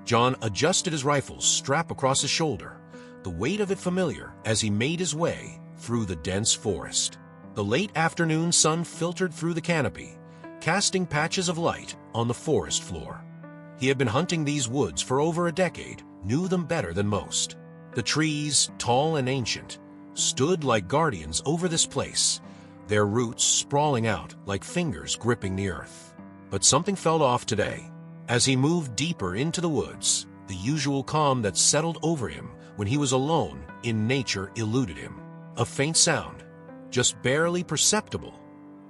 John adjusted his rifle's strap across his shoulder, the weight of it familiar as he made his way through the dense forest. The late afternoon sun filtered through the canopy, casting patches of light on the forest floor. He had been hunting these woods for over a decade, knew them better than most. The trees, tall and ancient, stood like guardians over this place, their roots sprawling out like fingers gripping the earth. But something felt off today. As he moved deeper into the woods, the usual calm that settled over him when he was alone in nature eluded him. A faint sound, just barely perceptible,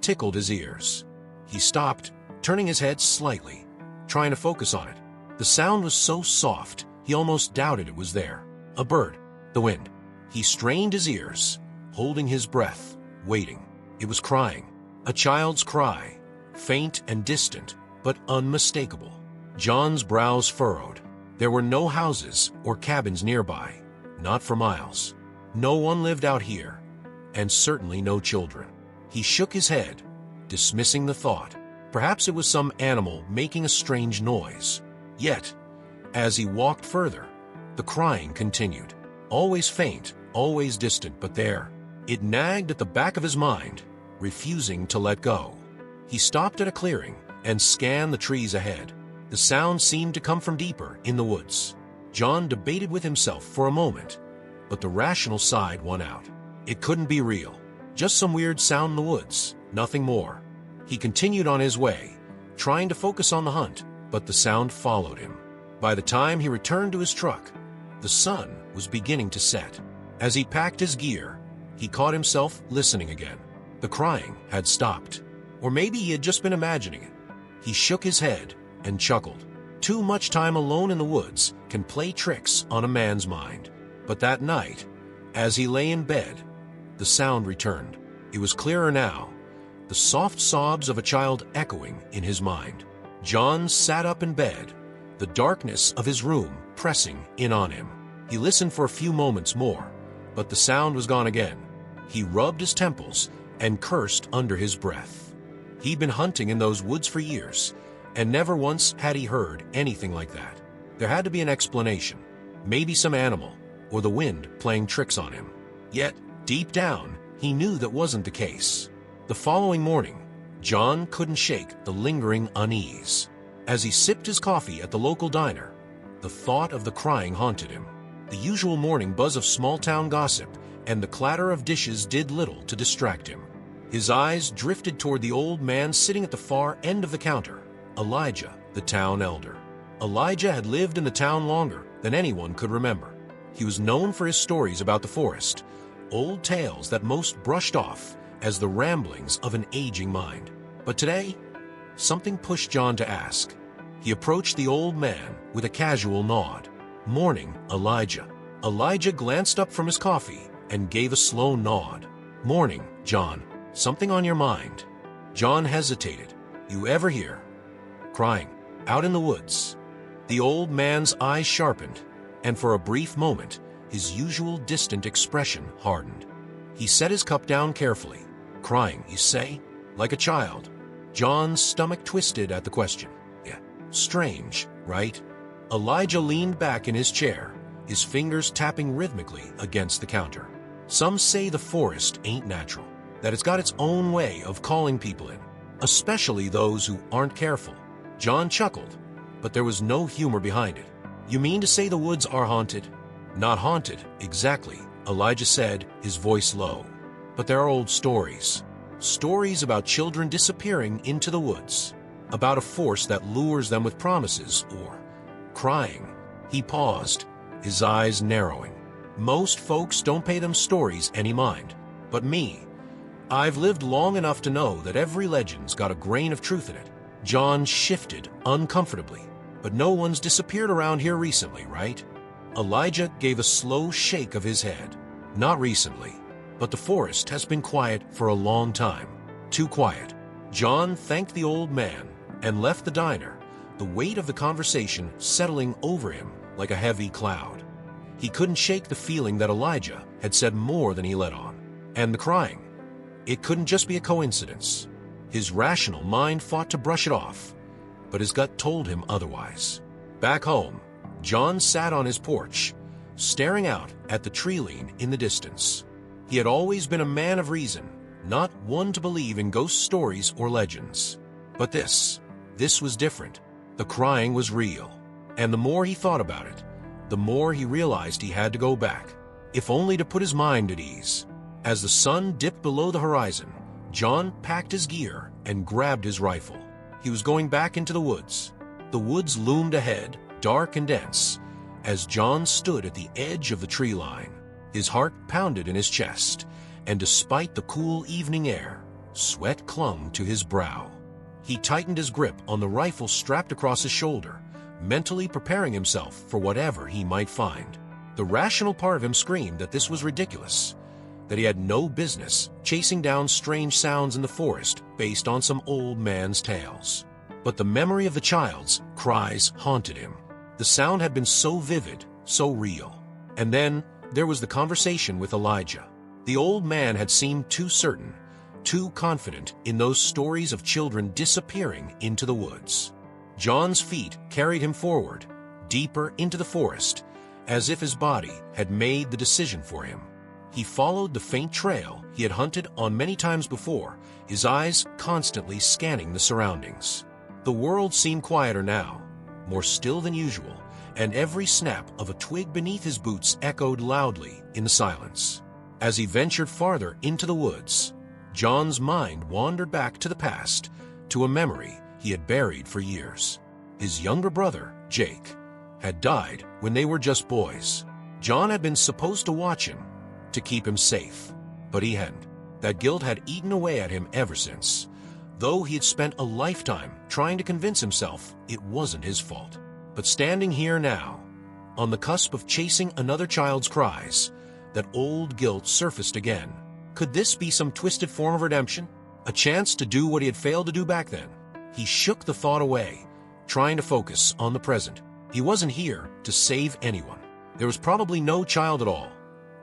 tickled his ears. He stopped, turning his head slightly, trying to focus on it. The sound was so soft, he almost doubted it was there. A bird, the wind. He strained his ears, holding his breath, waiting. It was crying, a child's cry, faint and distant, but unmistakable. John's brows furrowed. There were no houses or cabins nearby, not for miles. No one lived out here, and certainly no children. He shook his head, dismissing the thought. Perhaps it was some animal making a strange noise. Yet, as he walked further, the crying continued. Always faint, always distant, but there. It nagged at the back of his mind, refusing to let go. He stopped at a clearing and scanned the trees ahead. The sound seemed to come from deeper in the woods. John debated with himself for a moment, but the rational side won out. It couldn't be real. Just some weird sound in the woods, nothing more. He continued on his way, trying to focus on the hunt, but the sound followed him. By the time he returned to his truck, the sun was beginning to set. As he packed his gear, he caught himself listening again. The crying had stopped. Or maybe he had just been imagining it. He shook his head and chuckled. Too much time alone in the woods can play tricks on a man's mind. But that night, as he lay in bed, the sound returned. It was clearer now, the soft sobs of a child echoing in his mind. John sat up in bed, the darkness of his room pressing in on him. He listened for a few moments more, but the sound was gone again. He rubbed his temples and cursed under his breath. He'd been hunting in those woods for years, and never once had he heard anything like that. There had to be an explanation, maybe some animal, or the wind playing tricks on him. Yet, deep down, he knew that wasn't the case. The following morning, John couldn't shake the lingering unease. As he sipped his coffee at the local diner, the thought of the crying haunted him. The usual morning buzz of small-town gossip and the clatter of dishes did little to distract him. His eyes drifted toward the old man sitting at the far end of the counter, Elijah, the town elder. Elijah had lived in the town longer than anyone could remember. He was known for his stories about the forest, old tales that most brushed off as the ramblings of an aging mind. But today, something pushed John to ask. He approached the old man with a casual nod. "Morning, Elijah." Elijah glanced up from his coffee and gave a slow nod. "Morning, John. Something on your mind?" John hesitated. "You ever hear crying out in the woods?" The old man's eyes sharpened, and for a brief moment, his usual distant expression hardened. He set his cup down carefully. "Crying, you say? Like a child?" John's stomach twisted at the question. "Yeah, strange, right?" Elijah leaned back in his chair, his fingers tapping rhythmically against the counter. "Some say the forest ain't natural, that it's got its own way of calling people in, especially those who aren't careful." John chuckled, but there was no humor behind it. "You mean to say the woods are haunted?" "Not haunted, exactly," Elijah said, his voice low. "But there are old stories. Stories about children disappearing into the woods, about a force that lures them with promises or crying." He paused, his eyes narrowing. "Most folks don't pay them stories any mind. But me, I've lived long enough to know that every legend's got a grain of truth in it." John shifted uncomfortably. "But no one's disappeared around here recently, right?" Elijah gave a slow shake of his head. "Not recently, but the forest has been quiet for a long time. Too quiet." John thanked the old man and left the diner, the weight of the conversation settling over him like a heavy cloud. He couldn't shake the feeling that Elijah had said more than he let on. And the crying, it couldn't just be a coincidence. His rational mind fought to brush it off, but his gut told him otherwise. Back home, John sat on his porch, staring out at the tree line in the distance. He had always been a man of reason, not one to believe in ghost stories or legends. But this was different. The crying was real. And the more he thought about it, the more he realized he had to go back, if only to put his mind at ease. As the sun dipped below the horizon, John packed his gear and grabbed his rifle. He was going back into the woods. The woods loomed ahead, dark and dense, as John stood at the edge of the tree line. His heart pounded in his chest, and despite the cool evening air, sweat clung to his brow. He tightened his grip on the rifle strapped across his shoulder, mentally preparing himself for whatever he might find. The rational part of him screamed that this was ridiculous, that he had no business chasing down strange sounds in the forest based on some old man's tales. But the memory of the child's cries haunted him. The sound had been so vivid, so real. And then there was the conversation with Elijah. The old man had seemed too certain, too confident in those stories of children disappearing into the woods. John's feet carried him forward, deeper into the forest, as if his body had made the decision for him. He followed the faint trail he had hunted on many times before, his eyes constantly scanning the surroundings. The world seemed quieter now, more still than usual, and every snap of a twig beneath his boots echoed loudly in the silence. As he ventured farther into the woods, John's mind wandered back to the past, to a memory he had buried for years. His younger brother, Jake, had died when they were just boys. John had been supposed to watch him, to keep him safe, but he hadn't. That guilt had eaten away at him ever since, though he had spent a lifetime trying to convince himself it wasn't his fault. But standing here now, on the cusp of chasing another child's cries, that old guilt surfaced again. Could this be some twisted form of redemption? A chance to do what he had failed to do back then? He shook the thought away, trying to focus on the present. He wasn't here to save anyone. There was probably no child at all,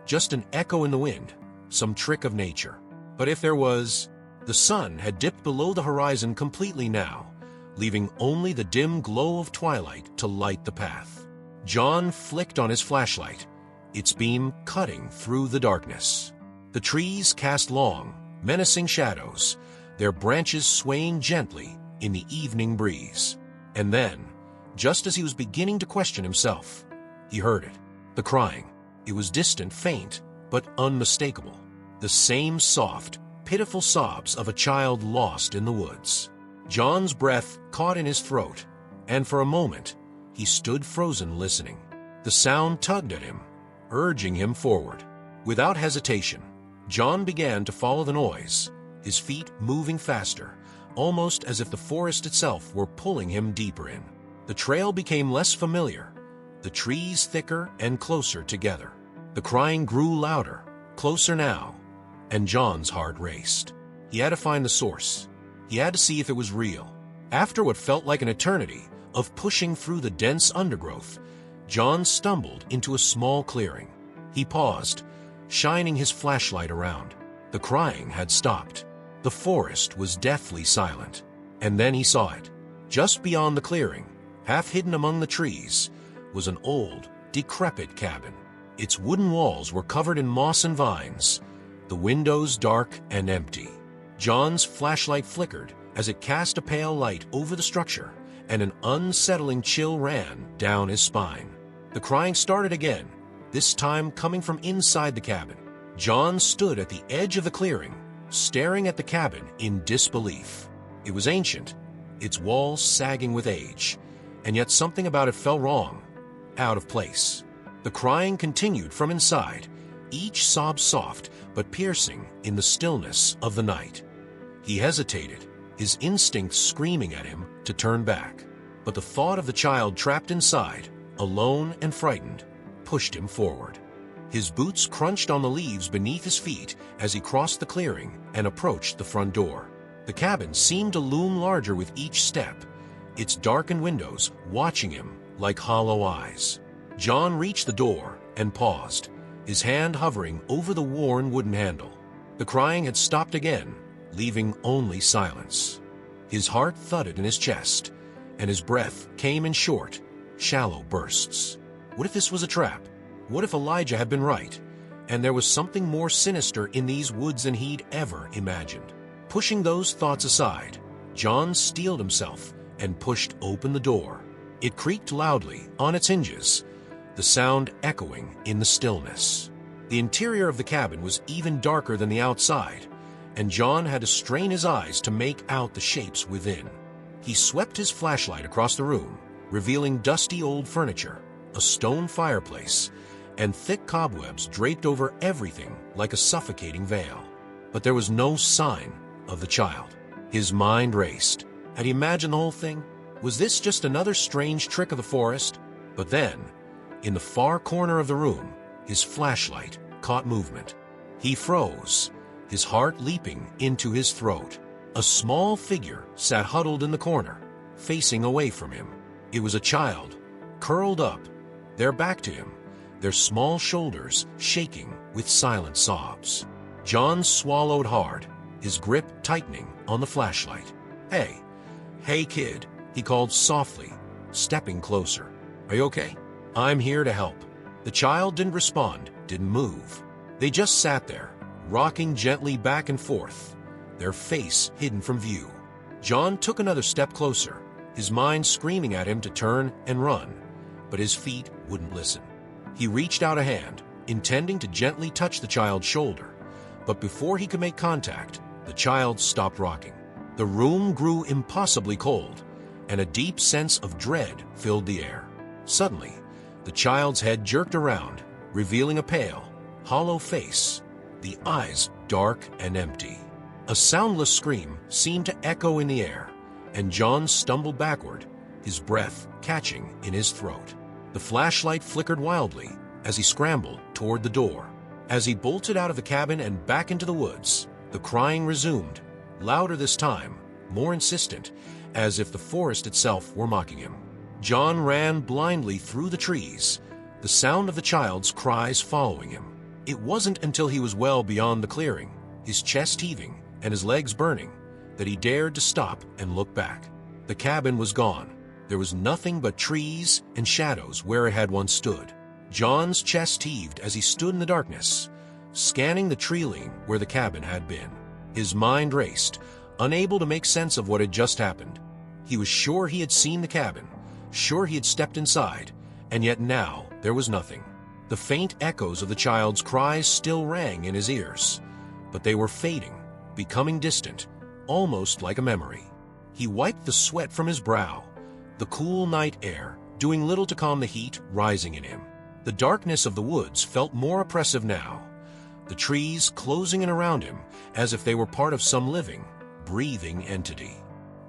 just an echo in the wind, some trick of nature. But if there was, the sun had dipped below the horizon completely now, leaving only the dim glow of twilight to light the path. John flicked on his flashlight, its beam cutting through the darkness. The trees cast long, menacing shadows, their branches swaying gently in the evening breeze. And then, just as he was beginning to question himself, he heard it. The crying. It was distant, faint, but unmistakable. The same soft, pitiful sobs of a child lost in the woods. John's breath caught in his throat, and for a moment, he stood frozen listening. The sound tugged at him, urging him forward. Without hesitation, John began to follow the noise, his feet moving faster, almost as if the forest itself were pulling him deeper in. The trail became less familiar, the trees thicker and closer together. The crying grew louder, closer now, and John's heart raced. He had to find the source. He had to see if it was real. After what felt like an eternity of pushing through the dense undergrowth, John stumbled into a small clearing. He paused, shining his flashlight around. The crying had stopped. The forest was deathly silent. And then he saw it. Just beyond the clearing, half hidden among the trees, was an old, decrepit cabin. Its wooden walls were covered in moss and vines, the windows dark and empty. John's flashlight flickered as it cast a pale light over the structure, and an unsettling chill ran down his spine. The crying started again, this time coming from inside the cabin. John stood at the edge of the clearing, staring at the cabin in disbelief. It was ancient, its walls sagging with age, and yet something about it felt wrong, out of place. The crying continued from inside, each sob soft but piercing in the stillness of the night. He hesitated, his instincts screaming at him to turn back. But the thought of the child trapped inside, alone and frightened, pushed him forward. His boots crunched on the leaves beneath his feet as he crossed the clearing and approached the front door. The cabin seemed to loom larger with each step, its darkened windows watching him like hollow eyes. John reached the door and paused, his hand hovering over the worn wooden handle. The crying had stopped again, leaving only silence. His heart thudded in his chest, and his breath came in short, shallow bursts. What if this was a trap? What if Elijah had been right, and there was something more sinister in these woods than he'd ever imagined? Pushing those thoughts aside, John steeled himself and pushed open the door. It creaked loudly on its hinges, the sound echoing in the stillness. The interior of the cabin was even darker than the outside, and John had to strain his eyes to make out the shapes within. He swept his flashlight across the room, revealing dusty old furniture, a stone fireplace, and thick cobwebs draped over everything like a suffocating veil. But there was no sign of the child. His mind raced. Had he imagined the whole thing? Was this just another strange trick of the forest? But then, in the far corner of the room, his flashlight caught movement. He froze, his heart leaping into his throat. A small figure sat huddled in the corner, facing away from him. It was a child, curled up, their back to him, their small shoulders shaking with silent sobs. John swallowed hard, his grip tightening on the flashlight. Hey kid, he called softly, stepping closer. Are you okay? I'm here to help. The child didn't respond, didn't move. They just sat there, rocking gently back and forth, their face hidden from view. John took another step closer, his mind screaming at him to turn and run, but his feet wouldn't listen. He reached out a hand, intending to gently touch the child's shoulder, but before he could make contact, the child stopped rocking. The room grew impossibly cold, and a deep sense of dread filled the air. Suddenly, the child's head jerked around, revealing a pale, hollow face, the eyes dark and empty. A soundless scream seemed to echo in the air, and John stumbled backward, his breath catching in his throat. The flashlight flickered wildly as he scrambled toward the door. As he bolted out of the cabin and back into the woods, the crying resumed, louder this time, more insistent, as if the forest itself were mocking him. John ran blindly through the trees, the sound of the child's cries following him. It wasn't until he was well beyond the clearing, his chest heaving and his legs burning, that he dared to stop and look back. The cabin was gone. There was nothing but trees and shadows where it had once stood. John's chest heaved as he stood in the darkness, scanning the tree line where the cabin had been. His mind raced, unable to make sense of what had just happened. He was sure he had seen the cabin, sure he had stepped inside, and yet now there was nothing. The faint echoes of the child's cries still rang in his ears, but they were fading, becoming distant, almost like a memory. He wiped the sweat from his brow, the cool night air doing little to calm the heat rising in him. The darkness of the woods felt more oppressive now, the trees closing in around him as if they were part of some living, breathing entity.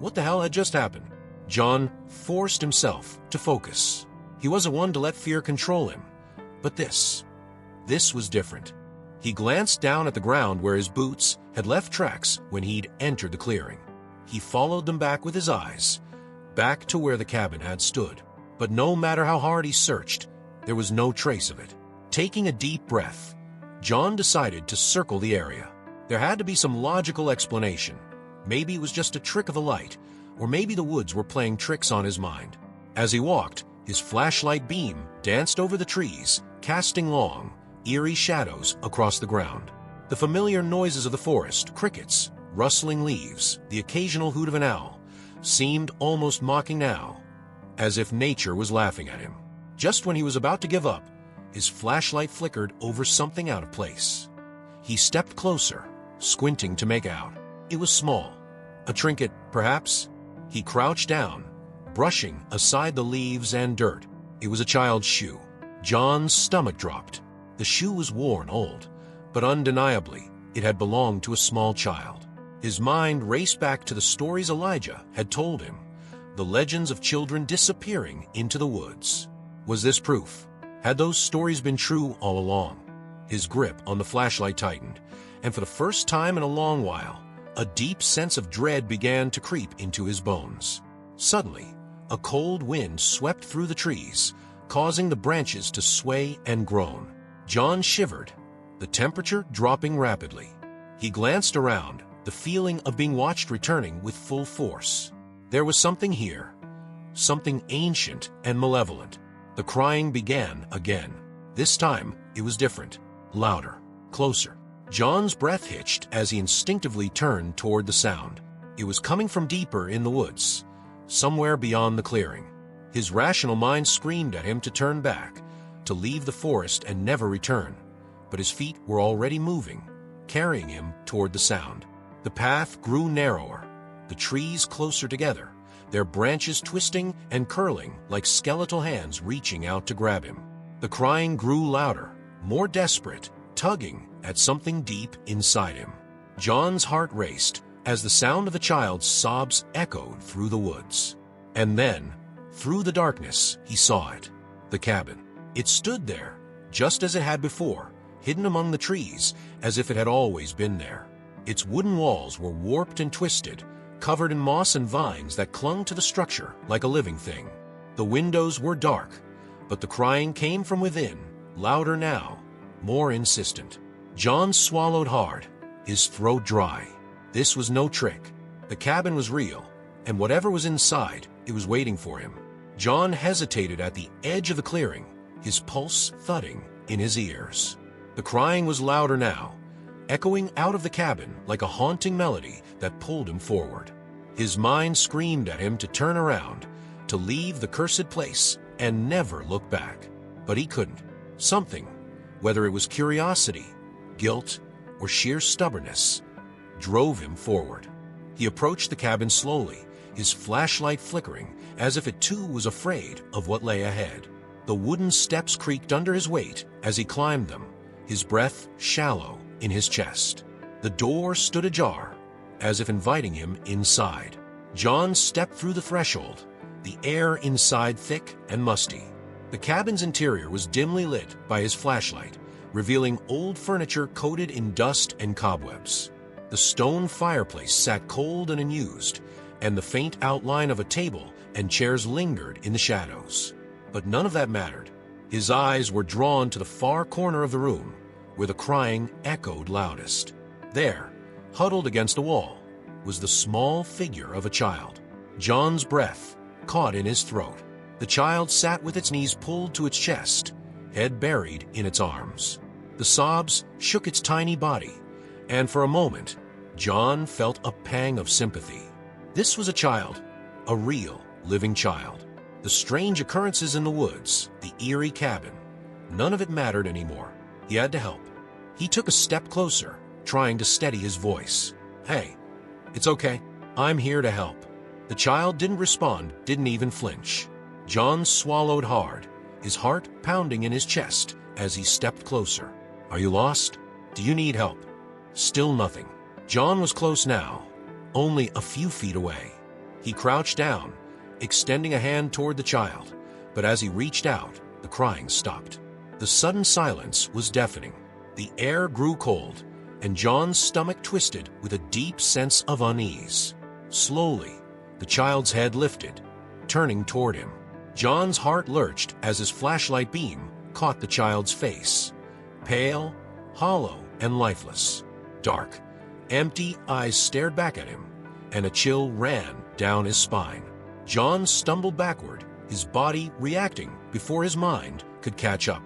What the hell had just happened? John forced himself to focus. He wasn't one to let fear control him, but this was different. He glanced down at the ground where his boots had left tracks when he'd entered the clearing. He followed them back with his eyes, back to where the cabin had stood. But no matter how hard he searched, there was no trace of it. Taking a deep breath, John decided to circle the area. There had to be some logical explanation. Maybe it was just a trick of the light, or maybe the woods were playing tricks on his mind. As he walked, his flashlight beam danced over the trees, casting long, eerie shadows across the ground. The familiar noises of the forest, crickets, rustling leaves, the occasional hoot of an owl, seemed almost mocking now, as if nature was laughing at him. Just when he was about to give up, his flashlight flickered over something out of place. He stepped closer, squinting to make out. It was small. A trinket, perhaps? He crouched down, brushing aside the leaves and dirt. It was a child's shoe. John's stomach dropped. The shoe was worn, old, but undeniably, it had belonged to a small child. His mind raced back to the stories Elijah had told him, the legends of children disappearing into the woods. Was this proof? Had those stories been true all along? His grip on the flashlight tightened, and for the first time in a long while, a deep sense of dread began to creep into his bones. Suddenly, a cold wind swept through the trees, causing the branches to sway and groan. John shivered, the temperature dropping rapidly. He glanced around, the feeling of being watched returning with full force. There was something here, something ancient and malevolent. The crying began again. This time, it was different, louder, closer. John's breath hitched as he instinctively turned toward the sound. It was coming from deeper in the woods, somewhere beyond the clearing. His rational mind screamed at him to turn back, to leave the forest and never return. But his feet were already moving, carrying him toward the sound. The path grew narrower, the trees closer together, their branches twisting and curling like skeletal hands reaching out to grab him. The crying grew louder, more desperate, tugging at something deep inside him. John's heart raced as the sound of a child's sobs echoed through the woods. And then, through the darkness, he saw it. The cabin. It stood there, just as it had before, hidden among the trees, as if it had always been there. Its wooden walls were warped and twisted, covered in moss and vines that clung to the structure like a living thing. The windows were dark, but the crying came from within, louder now, more insistent. John swallowed hard, his throat dry. This was no trick. The cabin was real, and whatever was inside, it was waiting for him. John hesitated at the edge of the clearing, his pulse thudding in his ears. The crying was louder now, echoing out of the cabin like a haunting melody that pulled him forward. His mind screamed at him to turn around, to leave the cursed place and never look back. But he couldn't. Something, whether it was curiosity, guilt, or sheer stubbornness, drove him forward. He approached the cabin slowly, his flashlight flickering as if it too was afraid of what lay ahead. The wooden steps creaked under his weight as he climbed them, his breath shallow in his chest. The door stood ajar, as if inviting him inside. John stepped through the threshold, the air inside thick and musty. The cabin's interior was dimly lit by his flashlight, revealing old furniture coated in dust and cobwebs. The stone fireplace sat cold and unused, and the faint outline of a table and chairs lingered in the shadows. But none of that mattered. His eyes were drawn to the far corner of the room, where the crying echoed loudest. There, huddled against a wall, was the small figure of a child. John's breath caught in his throat. The child sat with its knees pulled to its chest, head buried in its arms. The sobs shook its tiny body, and for a moment, John felt a pang of sympathy. This was a child, a real, living child. The strange occurrences in the woods, the eerie cabin, none of it mattered anymore. He had to help. He took a step closer, trying to steady his voice. "Hey, it's okay. I'm here to help." The child didn't respond, didn't even flinch. John swallowed hard, his heart pounding in his chest as he stepped closer. "Are you lost? Do you need help?" Still nothing. John was close now, only a few feet away. He crouched down, extending a hand toward the child, but as he reached out, the crying stopped. The sudden silence was deafening. The air grew cold, and John's stomach twisted with a deep sense of unease. Slowly, the child's head lifted, turning toward him. John's heart lurched as his flashlight beam caught the child's face. Pale, hollow, and lifeless. Dark, empty eyes stared back at him, and a chill ran down his spine. John stumbled backward, his body reacting before his mind could catch up.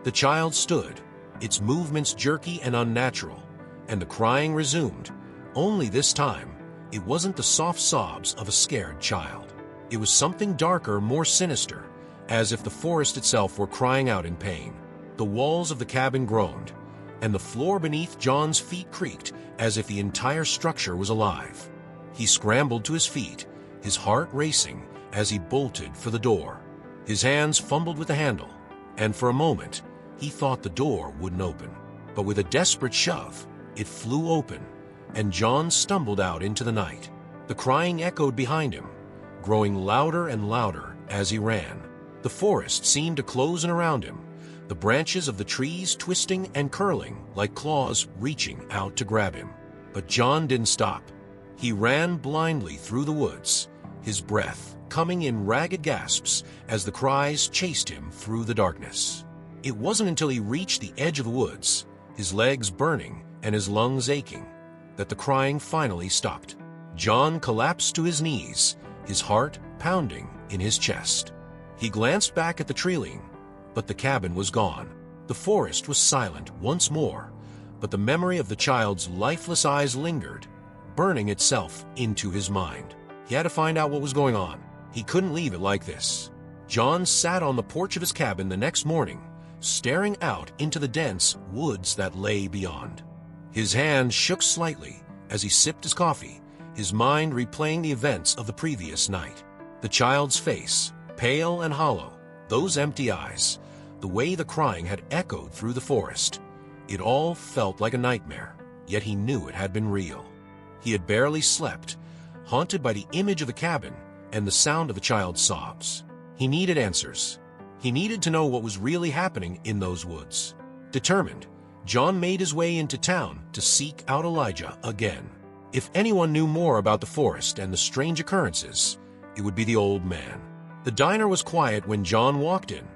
The child stood, its movements jerky and unnatural, and the crying resumed. Only this time, it wasn't the soft sobs of a scared child. It was something darker, more sinister, as if the forest itself were crying out in pain. The walls of the cabin groaned, and the floor beneath John's feet creaked as if the entire structure was alive. He scrambled to his feet, his heart racing as he bolted for the door. His hands fumbled with the handle, and for a moment, he thought the door wouldn't open. But with a desperate shove, it flew open, and John stumbled out into the night. The crying echoed behind him, growing louder and louder as he ran. The forest seemed to close in around him, the branches of the trees twisting and curling like claws reaching out to grab him. But John didn't stop. He ran blindly through the woods, his breath coming in ragged gasps as the cries chased him through the darkness. It wasn't until he reached the edge of the woods, his legs burning and his lungs aching, that the crying finally stopped. John collapsed to his knees, his heart pounding in his chest. He glanced back at the treeling, but the cabin was gone. The forest was silent once more, but the memory of the child's lifeless eyes lingered, burning itself into his mind. He had to find out what was going on. He couldn't leave it like this. John sat on the porch of his cabin the next morning, staring out into the dense woods that lay beyond. His hand shook slightly as he sipped his coffee, his mind replaying the events of the previous night. The child's face, pale and hollow, those empty eyes, the way the crying had echoed through the forest. It all felt like a nightmare, yet he knew it had been real. He had barely slept, haunted by the image of the cabin and the sound of the child's sobs. He needed answers. He needed to know what was really happening in those woods. Determined, John made his way into town to seek out Elijah again. If anyone knew more about the forest and the strange occurrences, it would be the old man. The diner was quiet when John walked in,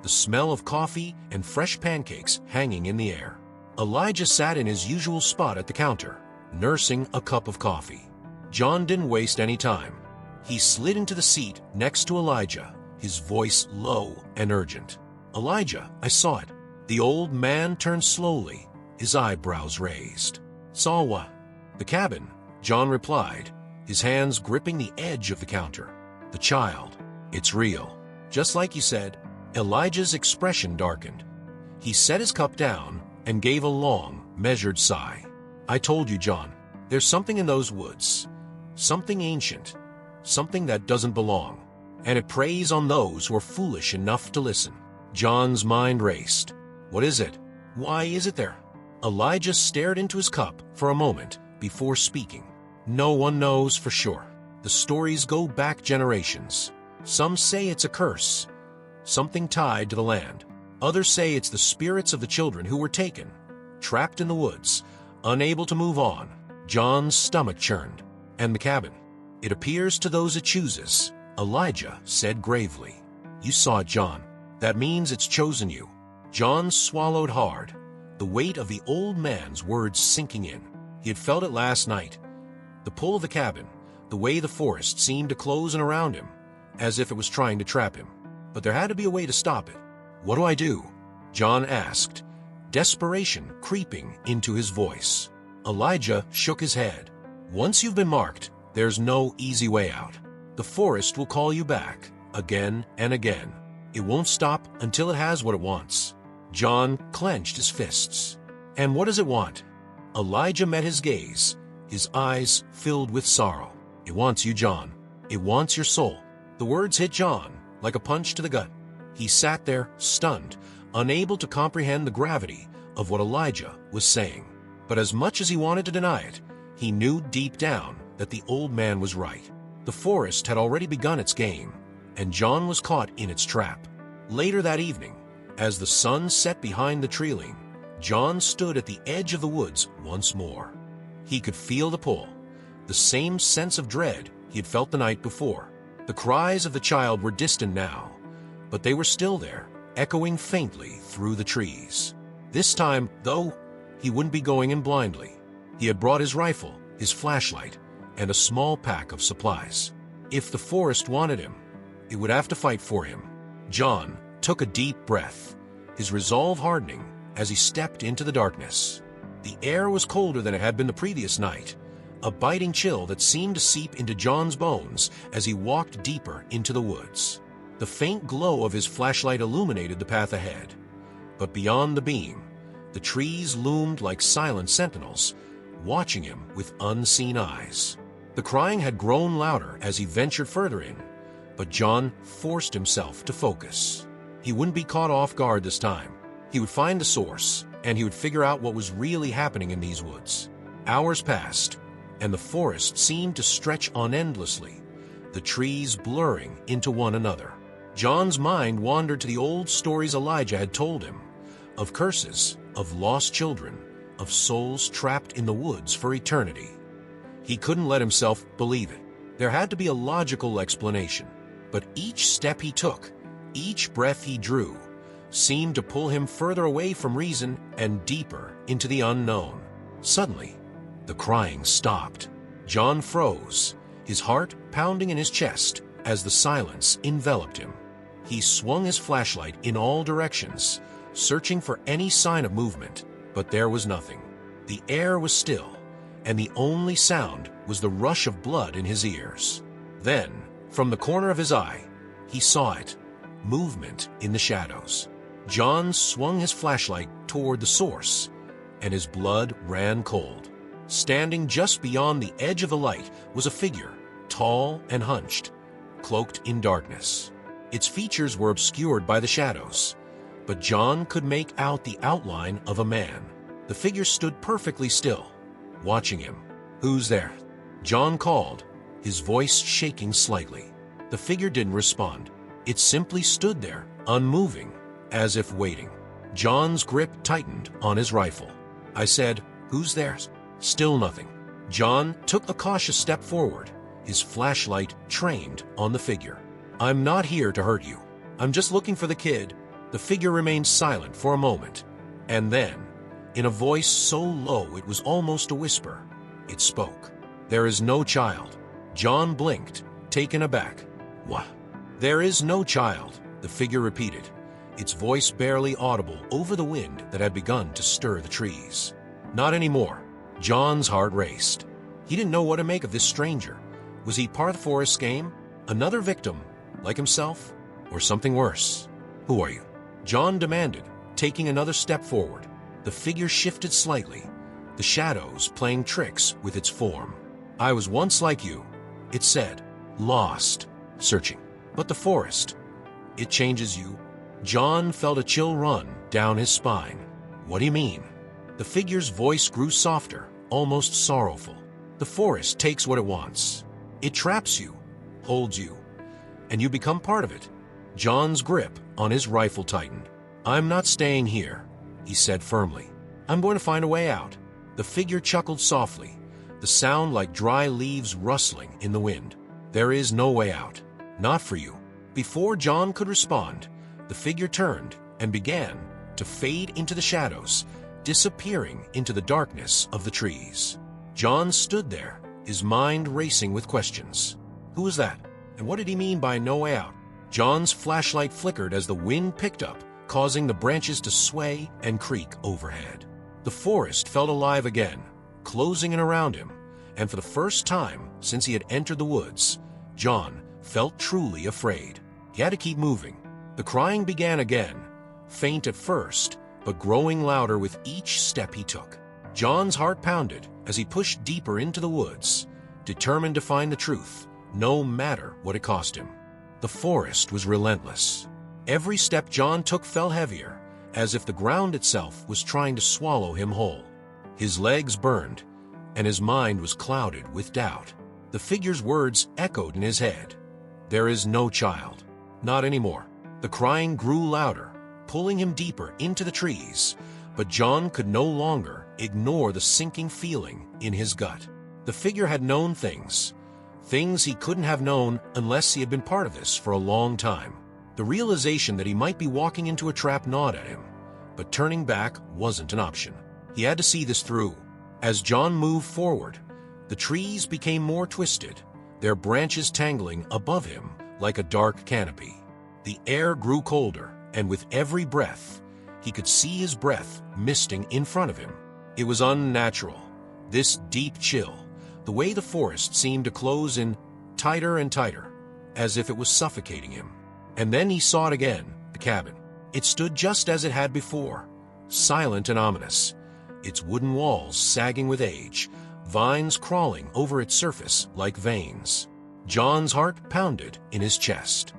the smell of coffee and fresh pancakes hanging in the air. Elijah sat in his usual spot at the counter, nursing a cup of coffee. John didn't waste any time. He slid into the seat next to Elijah, his voice low and urgent. "Elijah, I saw it." The old man turned slowly, his eyebrows raised. "Saw what?" "The cabin," John replied, his hands gripping the edge of the counter. "The child. It's real. Just like you said." Elijah's expression darkened. He set his cup down and gave a long, measured sigh. "I told you, John, there's something in those woods. Something ancient. Something that doesn't belong. And it preys on those who are foolish enough to listen." John's mind raced. "What is it? Why is it there?" Elijah stared into his cup for a moment before speaking. "No one knows for sure. The stories go back generations. Some say it's a curse, something tied to the land. Others say it's the spirits of the children who were taken, trapped in the woods, unable to move on." John's stomach churned. "And the cabin?" "It appears to those it chooses," Elijah said gravely. "You saw it, John. That means it's chosen you." John swallowed hard, the weight of the old man's words sinking in. He had felt it last night. The pull of the cabin, the way the forest seemed to close in around him, as if it was trying to trap him. But there had to be a way to stop it. "What do I do?" John asked, desperation creeping into his voice. Elijah shook his head. "Once you've been marked, there's no easy way out. The forest will call you back, again and again. It won't stop until it has what it wants." John clenched his fists. "And what does it want?" Elijah met his gaze, his eyes filled with sorrow. "It wants you, John. It wants your soul." The words hit John like a punch to the gut. He sat there, stunned, unable to comprehend the gravity of what Elijah was saying. But as much as he wanted to deny it, he knew deep down that the old man was right. The forest had already begun its game, and John was caught in its trap. Later that evening, as the sun set behind the treeling, John stood at the edge of the woods once more. He could feel the pull, the same sense of dread he had felt the night before. The cries of the child were distant now, but they were still there, echoing faintly through the trees. This time, though, he wouldn't be going in blindly. He had brought his rifle, his flashlight, and a small pack of supplies. If the forest wanted him, it would have to fight for him. John took a deep breath, his resolve hardening as he stepped into the darkness. The air was colder than it had been the previous night, a biting chill that seemed to seep into John's bones as he walked deeper into the woods. The faint glow of his flashlight illuminated the path ahead, but beyond the beam, the trees loomed like silent sentinels, watching him with unseen eyes. The crying had grown louder as he ventured further in, but John forced himself to focus. He wouldn't be caught off guard this time. He would find the source, and he would figure out what was really happening in these woods. Hours passed, and the forest seemed to stretch on endlessly, the trees blurring into one another. John's mind wandered to the old stories Elijah had told him, of curses, of lost children, of souls trapped in the woods for eternity. He couldn't let himself believe it. There had to be a logical explanation, but each step he took, each breath he drew, seemed to pull him further away from reason and deeper into the unknown. Suddenly, the crying stopped. John froze, his heart pounding in his chest as the silence enveloped him. He swung his flashlight in all directions, searching for any sign of movement, but there was nothing. The air was still, and the only sound was the rush of blood in his ears. Then, from the corner of his eye, he saw it, movement in the shadows. John swung his flashlight toward the source, and his blood ran cold. Standing just beyond the edge of the light was a figure, tall and hunched, cloaked in darkness. Its features were obscured by the shadows, but John could make out the outline of a man. The figure stood perfectly still, watching him. "Who's there?" John called, his voice shaking slightly. The figure didn't respond. It simply stood there, unmoving, as if waiting. John's grip tightened on his rifle. I said, "Who's there?" Still nothing. John took a cautious step forward, his flashlight trained on the figure. "I'm not here to hurt you. I'm just looking for the kid." The figure remained silent for a moment, and then, in a voice so low it was almost a whisper, it spoke. "There is no child." John blinked, taken aback. "What?" "There is no child," the figure repeated, its voice barely audible over the wind that had begun to stir the trees. "Not anymore." John's heart raced. He didn't know what to make of this stranger. Was he part of the forest's game? Another victim, like himself? Or something worse? "Who are you?" John demanded, taking another step forward. The figure shifted slightly, the shadows playing tricks with its form. "I was once like you," it said, "lost, searching. But the forest, it changes you." John felt a chill run down his spine. "What do you mean?" The figure's voice grew softer, almost sorrowful. "The forest takes what it wants. It traps you, holds you, and you become part of it." John's grip on his rifle tightened. "I'm not staying here," he said firmly. "I'm going to find a way out." The figure chuckled softly, the sound like dry leaves rustling in the wind. "There is no way out. Not for you." Before John could respond, the figure turned and began to fade into the shadows, disappearing into the darkness of the trees. John stood there, his mind racing with questions. Who was that? And what did he mean by no way out? John's flashlight flickered as the wind picked up, causing the branches to sway and creak overhead. The forest felt alive again, closing in around him, and for the first time since he had entered the woods, John felt truly afraid. He had to keep moving. The crying began again, faint at first, but growing louder with each step he took. John's heart pounded as he pushed deeper into the woods, determined to find the truth, no matter what it cost him. The forest was relentless. Every step John took fell heavier, as if the ground itself was trying to swallow him whole. His legs burned, and his mind was clouded with doubt. The figure's words echoed in his head. "There is no child. Not anymore." The crying grew louder, pulling him deeper into the trees, but John could no longer ignore the sinking feeling in his gut. The figure had known things he couldn't have known unless he had been part of this for a long time. The realization that he might be walking into a trap gnawed at him, but turning back wasn't an option. He had to see this through. As John moved forward, the trees became more twisted, their branches tangling above him like a dark canopy. The air grew colder, and with every breath, he could see his breath misting in front of him. It was unnatural, this deep chill, the way the forest seemed to close in tighter and tighter, as if it was suffocating him. And then he saw it again, the cabin. It stood just as it had before, silent and ominous, its wooden walls sagging with age, vines crawling over its surface like veins. John's heart pounded in his chest.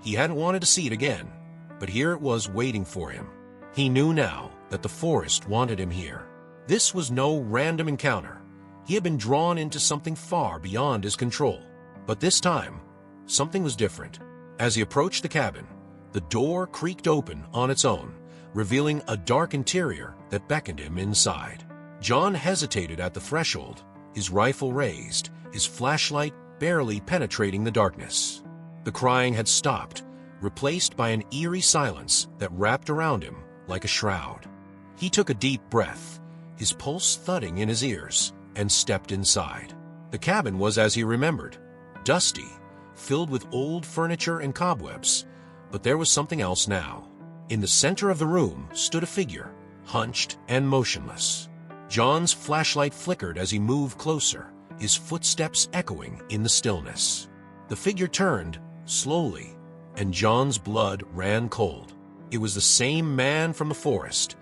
He hadn't wanted to see it again, but here it was waiting for him. He knew now that the forest wanted him here. This was no random encounter. He had been drawn into something far beyond his control. But this time, something was different. As he approached the cabin, the door creaked open on its own, revealing a dark interior that beckoned him inside. John hesitated at the threshold, his rifle raised, his flashlight barely penetrating the darkness. The crying had stopped, replaced by an eerie silence that wrapped around him like a shroud. He took a deep breath, his pulse thudding in his ears, and stepped inside. The cabin was as he remembered, dusty, filled with old furniture and cobwebs. But there was something else now. In the center of the room stood a figure, hunched and motionless. John's flashlight flickered as he moved closer, his footsteps echoing in the stillness. The figure turned, slowly, and John's blood ran cold. It was the same man from the forest,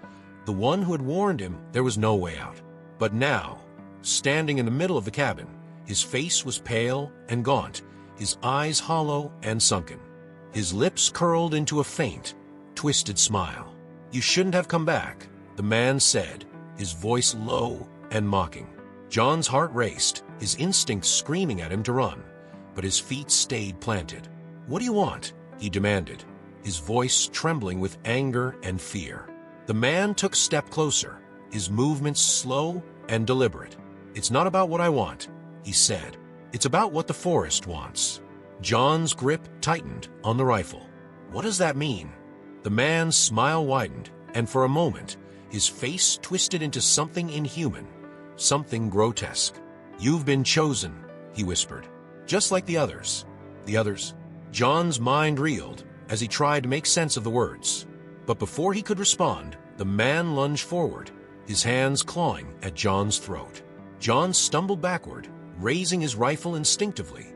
the one who had warned him there was no way out. But now, standing in the middle of the cabin, his face was pale and gaunt, his eyes hollow and sunken. His lips curled into a faint, twisted smile. "You shouldn't have come back," the man said, his voice low and mocking. John's heart raced, his instincts screaming at him to run, but his feet stayed planted. "What do you want?" he demanded, his voice trembling with anger and fear. The man took a step closer, his movements slow and deliberate. "It's not about what I want," he said. "It's about what the forest wants." John's grip tightened on the rifle. "What does that mean?" The man's smile widened, and for a moment, his face twisted into something inhuman, something grotesque. "You've been chosen," he whispered. "Just like the others." The others? John's mind reeled as he tried to make sense of the words. But before he could respond, the man lunged forward, his hands clawing at John's throat. John stumbled backward, raising his rifle instinctively,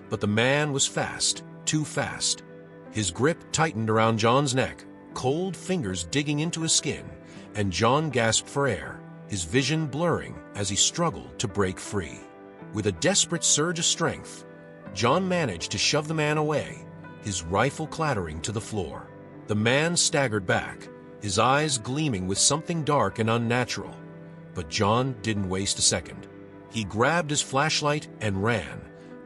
but the man was fast, too fast. His grip tightened around John's neck, cold fingers digging into his skin, and John gasped for air, his vision blurring as he struggled to break free. With a desperate surge of strength, John managed to shove the man away, his rifle clattering to the floor. The man staggered back, his eyes gleaming with something dark and unnatural. But John didn't waste a second. He grabbed his flashlight and ran,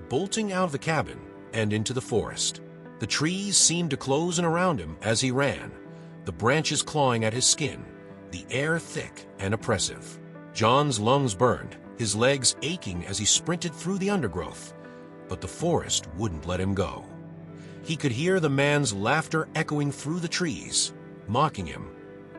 bolting out of the cabin and into the forest. The trees seemed to close in around him as he ran, the branches clawing at his skin, the air thick and oppressive. John's lungs burned, his legs aching as he sprinted through the undergrowth, but the forest wouldn't let him go. He could hear the man's laughter echoing through the trees, mocking him,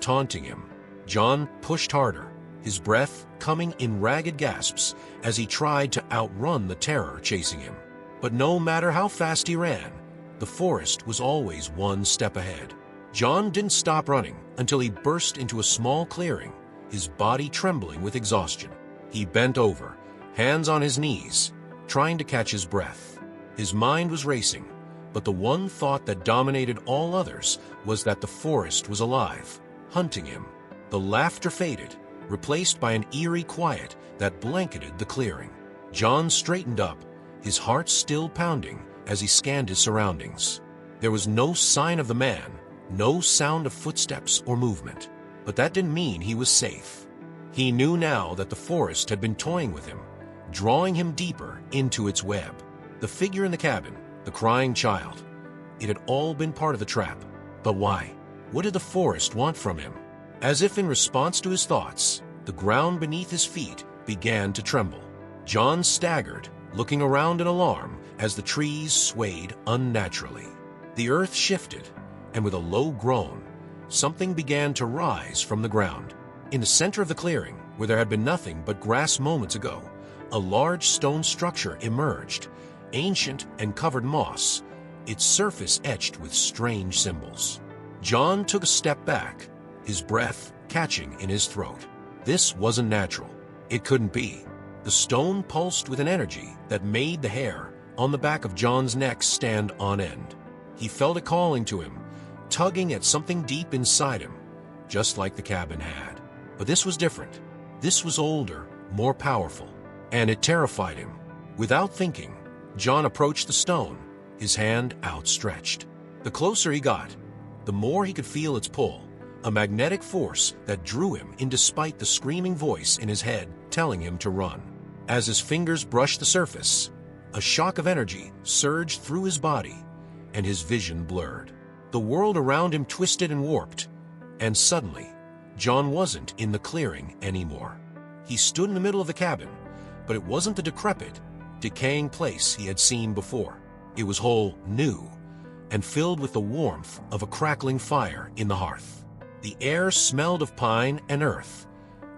taunting him. John pushed harder, his breath coming in ragged gasps as he tried to outrun the terror chasing him. But no matter how fast he ran, the forest was always one step ahead. John didn't stop running until he burst into a small clearing, his body trembling with exhaustion. He bent over, hands on his knees, trying to catch his breath. His mind was racing, but the one thought that dominated all others was that the forest was alive, hunting him. The laughter faded, replaced by an eerie quiet that blanketed the clearing. John straightened up, his heart still pounding as he scanned his surroundings. There was no sign of the man, no sound of footsteps or movement. But that didn't mean he was safe. He knew now that the forest had been toying with him, drawing him deeper into its web. The figure in the cabin, the crying child, it had all been part of the trap. But why? What did the forest want from him? As if in response to his thoughts, the ground beneath his feet began to tremble. John staggered, looking around in alarm as the trees swayed unnaturally. The earth shifted, and with a low groan, something began to rise from the ground. In the center of the clearing, where there had been nothing but grass moments ago, a large stone structure emerged, ancient and covered in moss, its surface etched with strange symbols. John took a step back, his breath catching in his throat. This wasn't natural. It couldn't be. The stone pulsed with an energy that made the hair on the back of John's neck stand on end. He felt it calling to him, tugging at something deep inside him, just like the cabin had. But this was different. This was older, more powerful, and it terrified him. Without thinking, John approached the stone, his hand outstretched. The closer he got, the more he could feel its pull, a magnetic force that drew him in despite the screaming voice in his head telling him to run. As his fingers brushed the surface, a shock of energy surged through his body, and his vision blurred. The world around him twisted and warped, and suddenly, John wasn't in the clearing anymore. He stood in the middle of the cabin, but it wasn't the decrepit, decaying place he had seen before. It was whole, new, and filled with the warmth of a crackling fire in the hearth. The air smelled of pine and earth,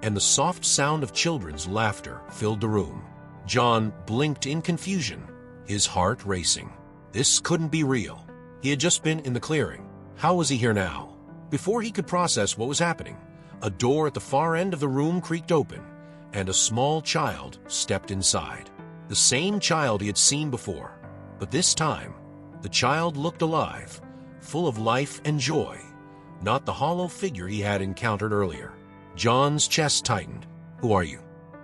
and the soft sound of children's laughter filled the room. John blinked in confusion, his heart racing. This couldn't be real. He had just been in the clearing. How was he here now? Before he could process what was happening, a door at the far end of the room creaked open, and a small child stepped inside. The same child he had seen before, but this time, the child looked alive, full of life and joy, not the hollow figure he had encountered earlier. John's chest tightened. "Who are you?"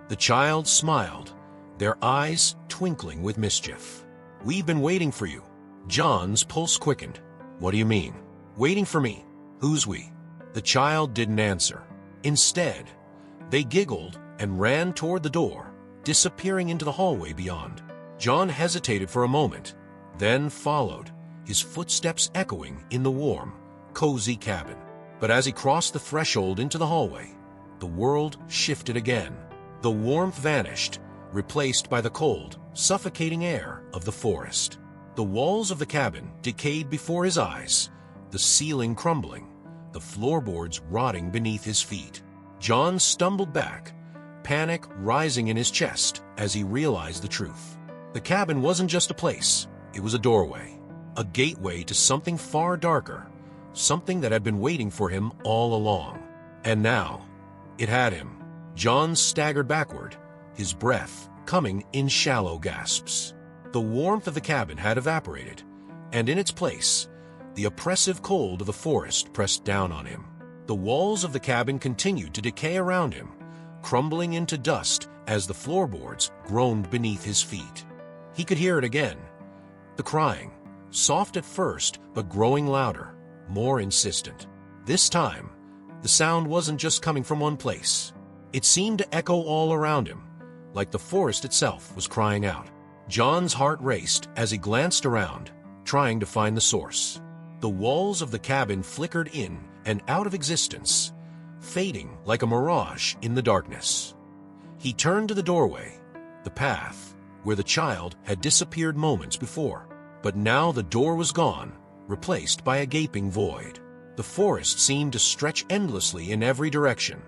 The child smiled, their eyes twinkling with mischief. "We've been waiting for you." John's pulse quickened. "What do you mean? Waiting for me? Who's we?" The child didn't answer. Instead, they giggled and ran toward the door, disappearing into the hallway beyond. John hesitated for a moment, then followed, his footsteps echoing in the warm, cozy cabin. But as he crossed the threshold into the hallway, the world shifted again. The warmth vanished, replaced by the cold, suffocating air of the forest. The walls of the cabin decayed before his eyes, the ceiling crumbling, the floorboards rotting beneath his feet. John stumbled back, panic rising in his chest as he realized the truth. The cabin wasn't just a place, it was a doorway, a gateway to something far darker, something that had been waiting for him all along. And now, it had him. John staggered backward, his breath coming in shallow gasps. The warmth of the cabin had evaporated, and in its place, the oppressive cold of the forest pressed down on him. The walls of the cabin continued to decay around him, crumbling into dust as the floorboards groaned beneath his feet. He could hear it again, the crying, soft at first but growing louder, more insistent. This time, the sound wasn't just coming from one place. It seemed to echo all around him, like the forest itself was crying out. John's heart raced as he glanced around, trying to find the source. The walls of the cabin flickered in and out of existence, fading like a mirage in the darkness. He turned to the doorway, the path, where the child had disappeared moments before. But now the door was gone, replaced by a gaping void. The forest seemed to stretch endlessly in every direction,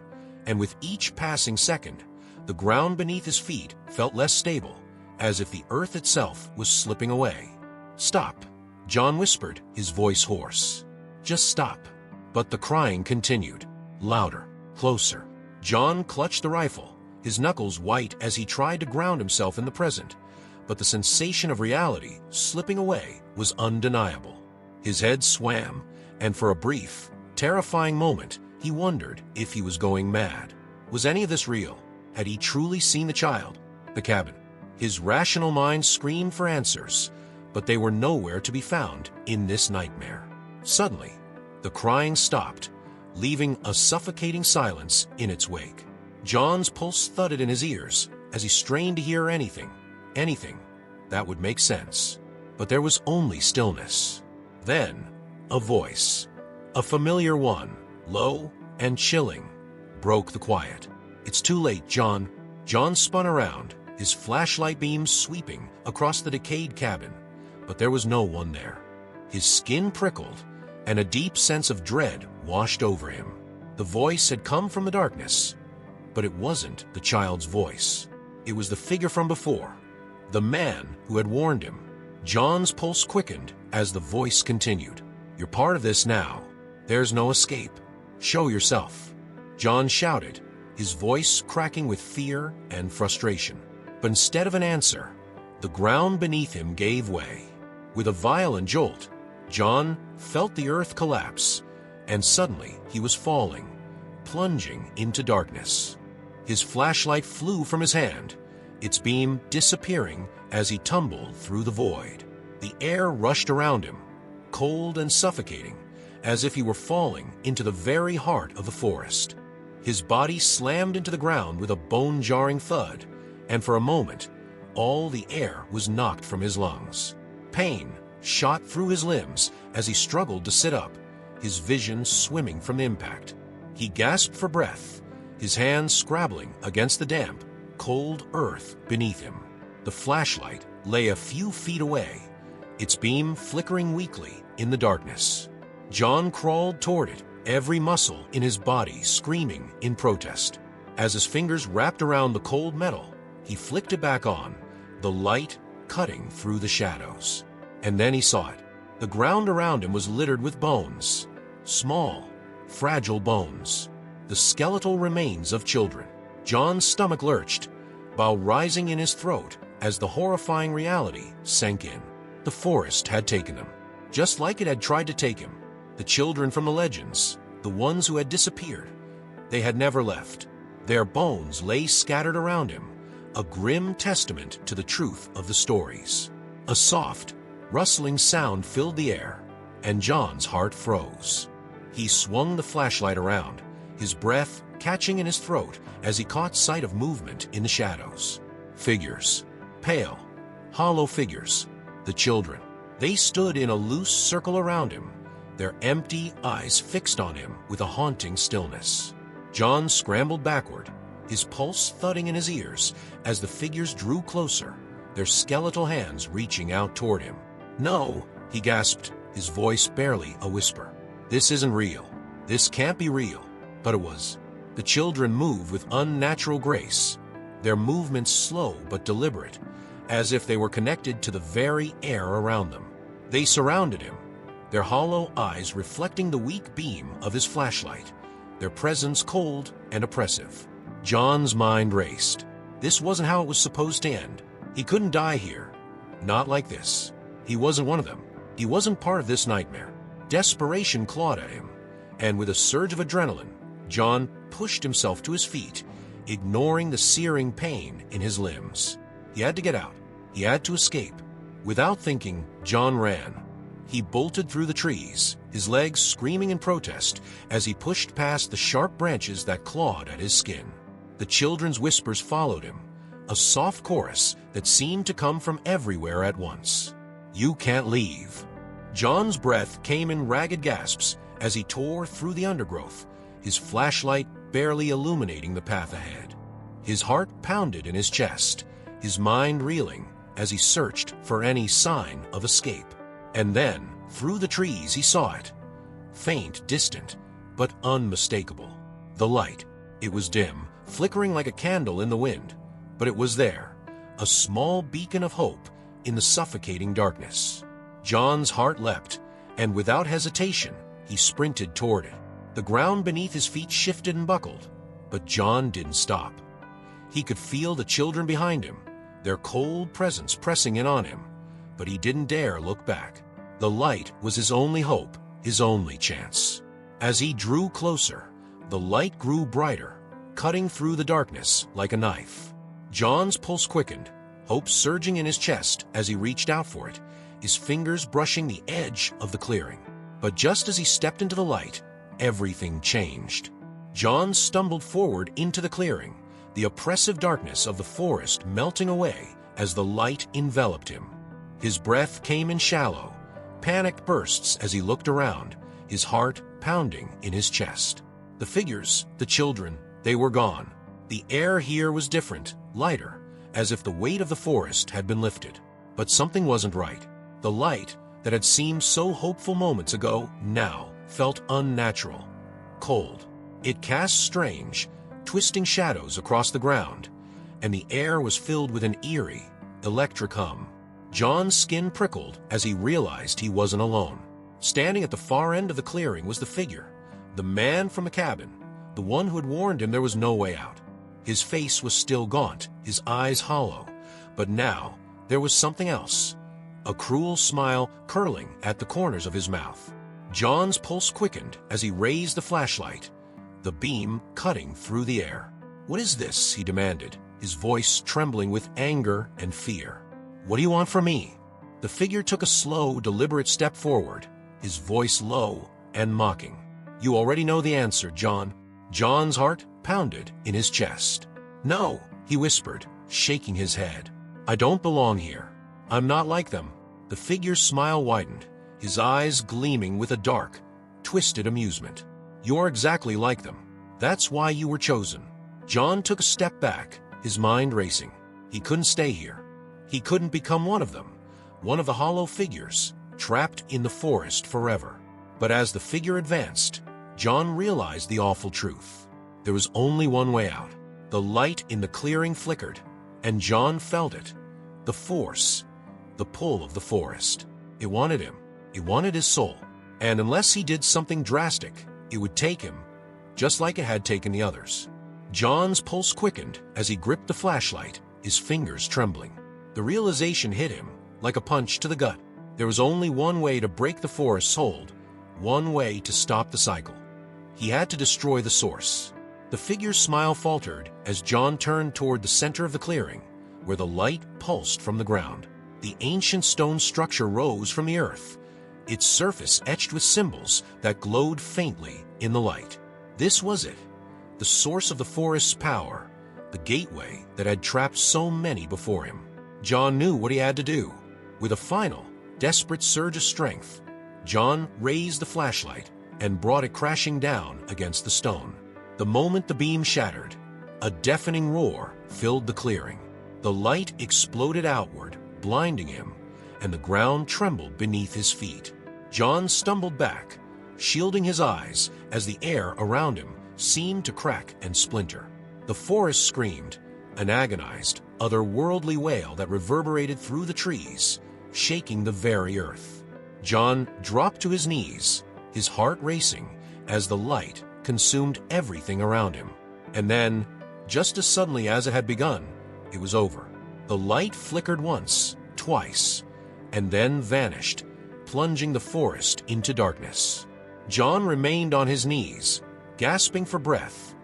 and with each passing second, the ground beneath his feet felt less stable, as if the earth itself was slipping away. "Stop," John whispered, his voice hoarse. "Just stop." But the crying continued, louder, closer. John clutched the rifle, his knuckles white as he tried to ground himself in the present, but the sensation of reality slipping away was undeniable. His head swam, and for a brief, terrifying moment, he wondered if he was going mad. Was any of this real? Had he truly seen the child, the cabin? His rational mind screamed for answers, but they were nowhere to be found in this nightmare. Suddenly, the crying stopped, leaving a suffocating silence in its wake. John's pulse thudded in his ears as he strained to hear anything that would make sense. But there was only stillness. Then, a voice, a familiar one, low and chilling, broke the quiet. "It's too late, John." John spun around, his flashlight beams sweeping across the decayed cabin, but there was no one there. His skin prickled, and a deep sense of dread washed over him. The voice had come from the darkness, but it wasn't the child's voice. It was the figure from before, the man who had warned him. John's pulse quickened as the voice continued. "You're part of this now. There's no escape. Show yourself." John shouted, his voice cracking with fear and frustration. But instead of an answer, the ground beneath him gave way. With a violent jolt, John felt the earth collapse, and suddenly he was falling, plunging into darkness. His flashlight flew from his hand, its beam disappearing as he tumbled through the void. The air rushed around him, cold and suffocating, as if he were falling into the very heart of the forest. His body slammed into the ground with a bone-jarring thud, and for a moment, all the air was knocked from his lungs. Pain shot through his limbs as he struggled to sit up, his vision swimming from the impact. He gasped for breath, his hands scrabbling against the damp, cold earth beneath him. The flashlight lay a few feet away, its beam flickering weakly in the darkness. John crawled toward it, every muscle in his body screaming in protest. As his fingers wrapped around the cold metal, he flicked it back on, the light cutting through the shadows. And then he saw it. The ground around him was littered with bones. Small, fragile bones. The skeletal remains of children. John's stomach lurched, while rising in his throat as the horrifying reality sank in. The forest had taken them, just like it had tried to take him. The children from the legends, the ones who had disappeared. They had never left. Their bones lay scattered around him, a grim testament to the truth of the stories. A soft, rustling sound filled the air, and John's heart froze. He swung the flashlight around, his breath catching in his throat as he caught sight of movement in the shadows. Figures. Pale, hollow figures. The children. They stood in a loose circle around him, their empty eyes fixed on him with a haunting stillness. John scrambled backward, his pulse thudding in his ears as the figures drew closer, their skeletal hands reaching out toward him. "No," he gasped, his voice barely a whisper. "This isn't real. This can't be real." But it was. The children moved with unnatural grace, their movements slow but deliberate, as if they were connected to the very air around them. They surrounded him, their hollow eyes reflecting the weak beam of his flashlight, their presence cold and oppressive. John's mind raced. This wasn't how it was supposed to end. He couldn't die here. Not like this. He wasn't one of them. He wasn't part of this nightmare. Desperation clawed at him, and with a surge of adrenaline, John pushed himself to his feet, ignoring the searing pain in his limbs. He had to get out. He had to escape. Without thinking, John ran. He bolted through the trees, his legs screaming in protest as he pushed past the sharp branches that clawed at his skin. The children's whispers followed him, a soft chorus that seemed to come from everywhere at once. "You can't leave." John's breath came in ragged gasps as he tore through the undergrowth, his flashlight barely illuminating the path ahead. His heart pounded in his chest, his mind reeling as he searched for any sign of escape. And then, through the trees, he saw it. Faint, distant, but unmistakable. The light. It was dim, flickering like a candle in the wind, but it was there, a small beacon of hope in the suffocating darkness. John's heart leapt, and without hesitation, he sprinted toward it. The ground beneath his feet shifted and buckled, but John didn't stop. He could feel the children behind him, their cold presence pressing in on him, but he didn't dare look back. The light was his only hope, his only chance. As he drew closer, the light grew brighter, cutting through the darkness like a knife. John's pulse quickened, hope surging in his chest as he reached out for it, his fingers brushing the edge of the clearing. But just as he stepped into the light, everything changed. John stumbled forward into the clearing, the oppressive darkness of the forest melting away as the light enveloped him. His breath came in shallow, panicked bursts as he looked around, his heart pounding in his chest. The figures, the children, they were gone. The air here was different, lighter, as if the weight of the forest had been lifted. But something wasn't right. The light that had seemed so hopeful moments ago now felt unnatural, cold. It cast strange, twisting shadows across the ground, and the air was filled with an eerie, electric hum. John's skin prickled as he realized he wasn't alone. Standing at the far end of the clearing was the figure, the man from the cabin, the one who had warned him there was no way out. His face was still gaunt, his eyes hollow, but now there was something else, a cruel smile curling at the corners of his mouth. John's pulse quickened as he raised the flashlight, the beam cutting through the air. "What is this?" he demanded, his voice trembling with anger and fear. "What do you want from me?" The figure took a slow, deliberate step forward, his voice low and mocking. "You already know the answer, John." John's heart pounded in his chest. "No," he whispered, shaking his head. "I don't belong here. I'm not like them." The figure's smile widened, his eyes gleaming with a dark, twisted amusement. "You're exactly like them. That's why you were chosen." John took a step back, his mind racing. He couldn't stay here. He couldn't become one of them, one of the hollow figures, trapped in the forest forever. But as the figure advanced, John realized the awful truth. There was only one way out. The light in the clearing flickered, and John felt it. The force, the pull of the forest. It wanted him. It wanted his soul. And unless he did something drastic, it would take him, just like it had taken the others. John's pulse quickened as he gripped the flashlight, his fingers trembling. The realization hit him like a punch to the gut. There was only one way to break the forest's hold, one way to stop the cycle. He had to destroy the source. The figure's smile faltered as John turned toward the center of the clearing, where the light pulsed from the ground. The ancient stone structure rose from the earth, its surface etched with symbols that glowed faintly in the light. This was it, the source of the forest's power, the gateway that had trapped so many before him. John knew what he had to do. With a final, desperate surge of strength, John raised the flashlight and brought it crashing down against the stone. The moment the beam shattered, a deafening roar filled the clearing. The light exploded outward, blinding him, and the ground trembled beneath his feet. John stumbled back, shielding his eyes as the air around him seemed to crack and splinter. The forest screamed, an agonized, otherworldly wail that reverberated through the trees, shaking the very earth. John dropped to his knees, his heart racing as the light consumed everything around him. And then, just as suddenly as it had begun, it was over. The light flickered once, twice, and then vanished, plunging the forest into darkness. John remained on his knees, gasping for breath,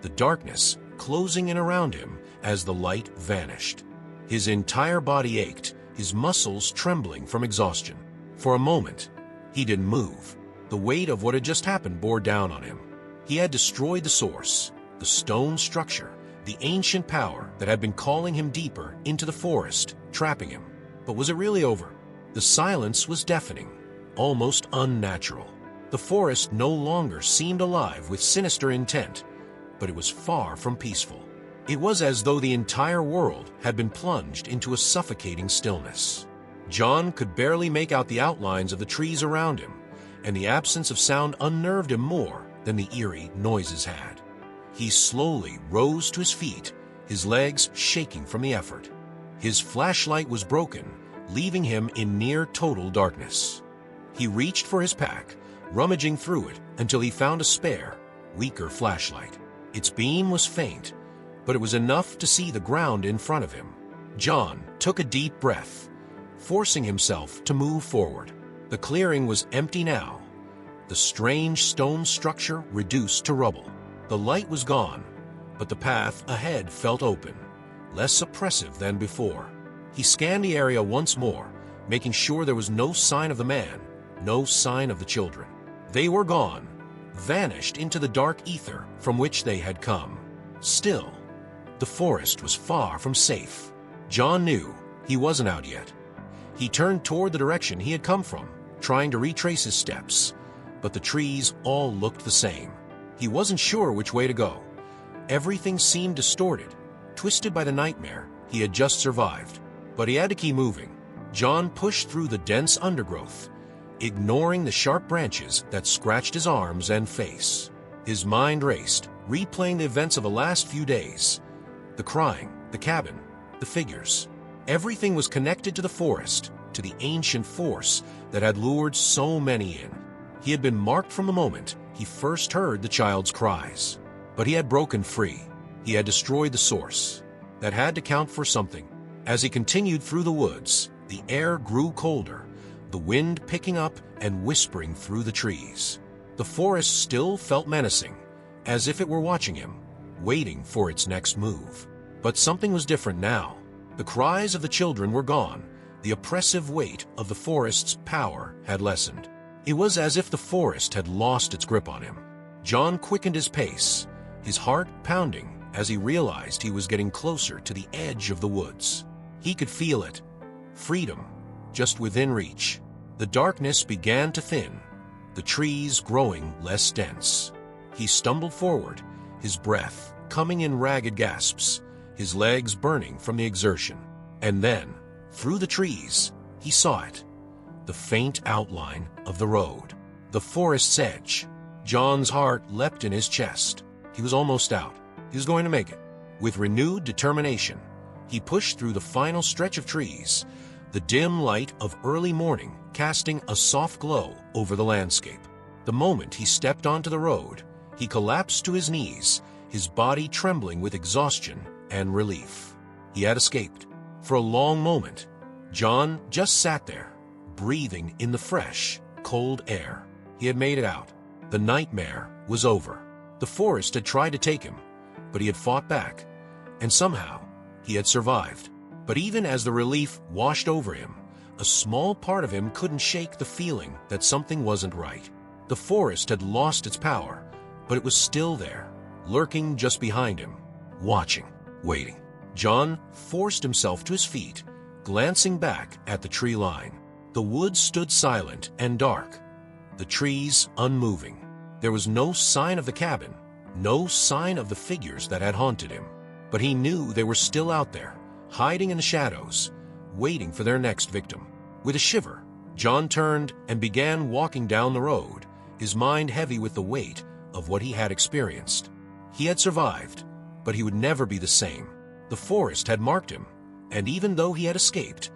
the darkness closing in around him as the light vanished. His entire body ached, his muscles trembling from exhaustion. For a moment, he didn't move. The weight of what had just happened bore down on him. He had destroyed the source, the stone structure, the ancient power that had been calling him deeper into the forest, trapping him. But was it really over? The silence was deafening, almost unnatural. The forest no longer seemed alive with sinister intent, but it was far from peaceful. It was as though the entire world had been plunged into a suffocating stillness. John could barely make out the outlines of the trees around him, and the absence of sound unnerved him more than the eerie noises had. He slowly rose to his feet, his legs shaking from the effort. His flashlight was broken, leaving him in near total darkness. He reached for his pack, rummaging through it until he found a spare, weaker flashlight. Its beam was faint, but it was enough to see the ground in front of him. John took a deep breath, forcing himself to move forward. The clearing was empty now, the strange stone structure reduced to rubble. The light was gone, but the path ahead felt open, less oppressive than before. He scanned the area once more, making sure there was no sign of the man, no sign of the children. They were gone, vanished into the dark ether from which they had come. Still, the forest was far from safe. John knew he wasn't out yet. He turned toward the direction he had come from, trying to retrace his steps, but the trees all looked the same. He wasn't sure which way to go. Everything seemed distorted, twisted by the nightmare he had just survived. But he had to keep moving. John pushed through the dense undergrowth, ignoring the sharp branches that scratched his arms and face. His mind raced, replaying the events of the last few days. The crying, the cabin, the figures. Everything was connected to the forest, to the ancient force that had lured so many in. He had been marked from the moment he first heard the child's cries. But he had broken free. He had destroyed the source. That had to count for something. As he continued through the woods, the air grew colder, the wind picking up and whispering through the trees. The forest still felt menacing, as if it were watching him, waiting for its next move. But something was different now. The cries of the children were gone. The oppressive weight of the forest's power had lessened. It was as if the forest had lost its grip on him. John quickened his pace, his heart pounding as he realized he was getting closer to the edge of the woods. He could feel it. Freedom, just within reach. The darkness began to thin, the trees growing less dense. He stumbled forward, his breath coming in ragged gasps, his legs burning from the exertion. And then, through the trees, he saw it. The faint outline of the road. The forest's edge. John's heart leapt in his chest. He was almost out. He was going to make it. With renewed determination, he pushed through the final stretch of trees, the dim light of early morning casting a soft glow over the landscape. The moment he stepped onto the road, he collapsed to his knees, his body trembling with exhaustion and relief. He had escaped. For a long moment, John just sat there, breathing in the fresh, cold air. He had made it out. The nightmare was over. The forest had tried to take him, but he had fought back, and somehow he had survived. But even as the relief washed over him, a small part of him couldn't shake the feeling that something wasn't right. The forest had lost its power, but it was still there, lurking just behind him, watching, waiting. John forced himself to his feet, glancing back at the tree line. The woods stood silent and dark, the trees unmoving. There was no sign of the cabin, no sign of the figures that had haunted him. But he knew they were still out there, hiding in the shadows, waiting for their next victim. With a shiver, John turned and began walking down the road, his mind heavy with the weight of what he had experienced. He had survived, but he would never be the same. The forest had marked him, and even though he had escaped,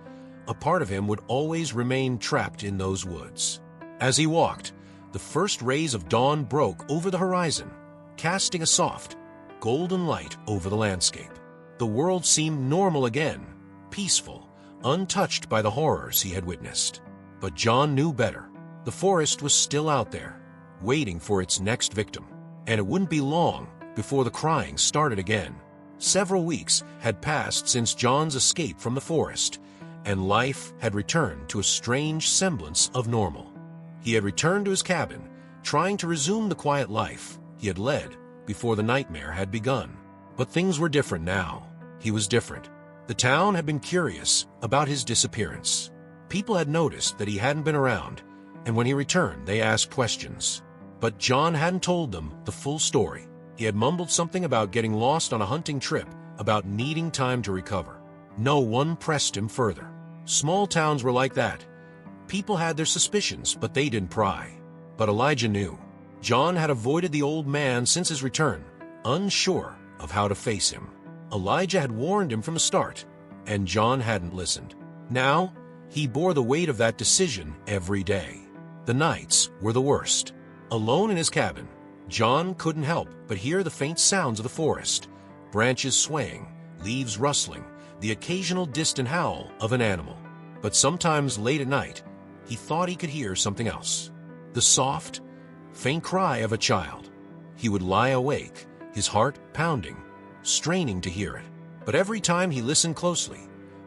a part of him would always remain trapped in those woods. As he walked, the first rays of dawn broke over the horizon, casting a soft, golden light over the landscape. The world seemed normal again, peaceful, untouched by the horrors he had witnessed. But John knew better. The forest was still out there, waiting for its next victim, and it wouldn't be long before the crying started again. Several weeks had passed since John's escape from the forest, and life had returned to a strange semblance of normal. He had returned to his cabin, trying to resume the quiet life he had led before the nightmare had begun. But things were different now. He was different. The town had been curious about his disappearance. People had noticed that he hadn't been around, and when he returned, they asked questions. But John hadn't told them the full story. He had mumbled something about getting lost on a hunting trip, about needing time to recover. No one pressed him further. Small towns were like that. People had their suspicions, but they didn't pry. But Elijah knew. John had avoided the old man since his return, unsure of how to face him. Elijah had warned him from the start, and John hadn't listened. Now, he bore the weight of that decision every day. The nights were the worst. Alone in his cabin, John couldn't help but hear the faint sounds of the forest, branches swaying, leaves rustling, the occasional distant howl of an animal. But sometimes late at night, he thought he could hear something else. The soft, faint cry of a child. He would lie awake, his heart pounding, straining to hear it. But every time he listened closely,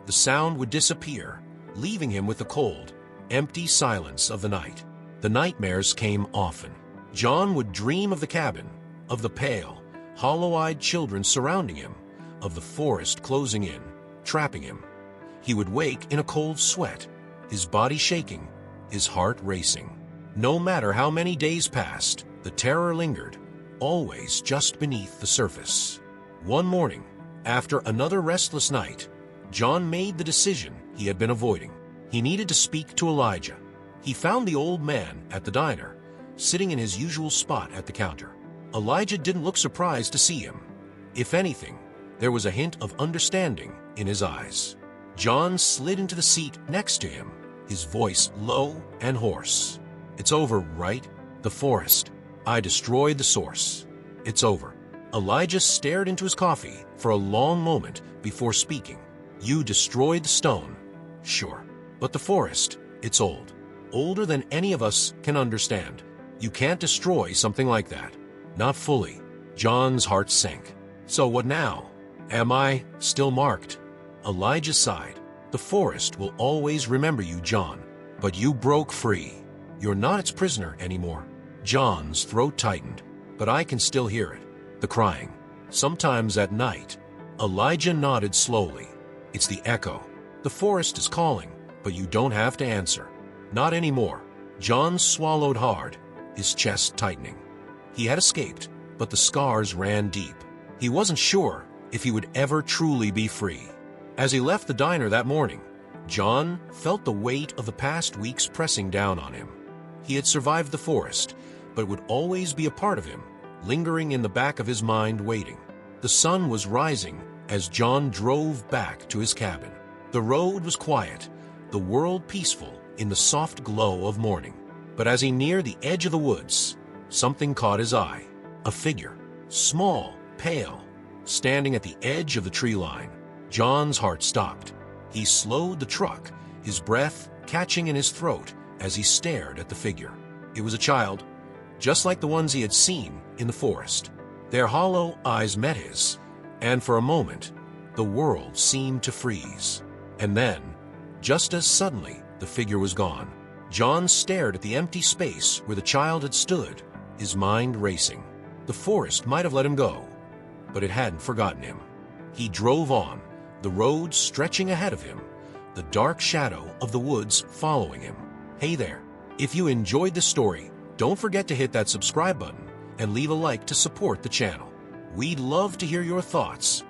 the sound would disappear, leaving him with the cold, empty silence of the night. The nightmares came often. John would dream of the cabin, of the pale, hollow-eyed children surrounding him, of the forest closing in, trapping him. He would wake in a cold sweat, his body shaking, his heart racing. No matter how many days passed, the terror lingered, always just beneath the surface. One morning, after another restless night, John made the decision he had been avoiding. He needed to speak to Elijah. He found the old man at the diner, sitting in his usual spot at the counter. Elijah didn't look surprised to see him. If anything, there was a hint of understanding in his eyes. John slid into the seat next to him, his voice low and hoarse. "It's over, right? The forest. I destroyed the source. It's over." Elijah stared into his coffee for a long moment before speaking. "You destroyed the stone, sure. But the forest, it's old. Older than any of us can understand. You can't destroy something like that. Not fully." John's heart sank. "So what now? Am I still marked?" Elijah sighed. "The forest will always remember you, John. But you broke free. You're not its prisoner anymore." John's throat tightened, but I can still hear it. The crying. Sometimes at night. Elijah nodded slowly. "It's the echo. The forest is calling, but you don't have to answer. Not anymore." John swallowed hard, his chest tightening. He had escaped, but the scars ran deep. He wasn't sure if he would ever truly be free. As he left the diner that morning, John felt the weight of the past weeks pressing down on him. He had survived the forest, but it would always be a part of him, lingering in the back of his mind, waiting. The sun was rising as John drove back to his cabin. The road was quiet, the world peaceful in the soft glow of morning. But as he neared the edge of the woods, something caught his eye. A figure, small, pale, standing at the edge of the tree line. John's heart stopped. He slowed the truck, his breath catching in his throat as he stared at the figure. It was a child, just like the ones he had seen in the forest. Their hollow eyes met his, and for a moment, the world seemed to freeze. And then, just as suddenly, the figure was gone. John stared at the empty space where the child had stood, his mind racing. The forest might have let him go, but it hadn't forgotten him. He drove on, the road stretching ahead of him, the dark shadow of the woods following him. Hey there, if you enjoyed the story, don't forget to hit that subscribe button and leave a like to support the channel. We'd love to hear your thoughts.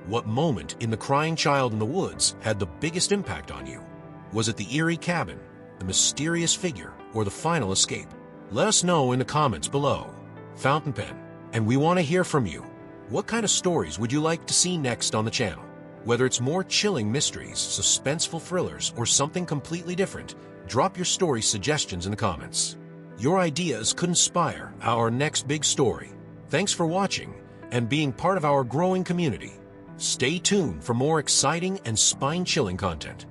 What moment in The Crying Child in the Woods had the biggest impact on you? Was it the eerie cabin, the mysterious figure, or the final escape? Let us know in the comments below. Fountain Pen, and we want to hear from you. What kind of stories would you like to see next on the channel? Whether it's more chilling mysteries, suspenseful thrillers, or something completely different, drop your story suggestions in the comments. Your ideas could inspire our next big story. Thanks for watching and being part of our growing community. Stay tuned for more exciting and spine-chilling content.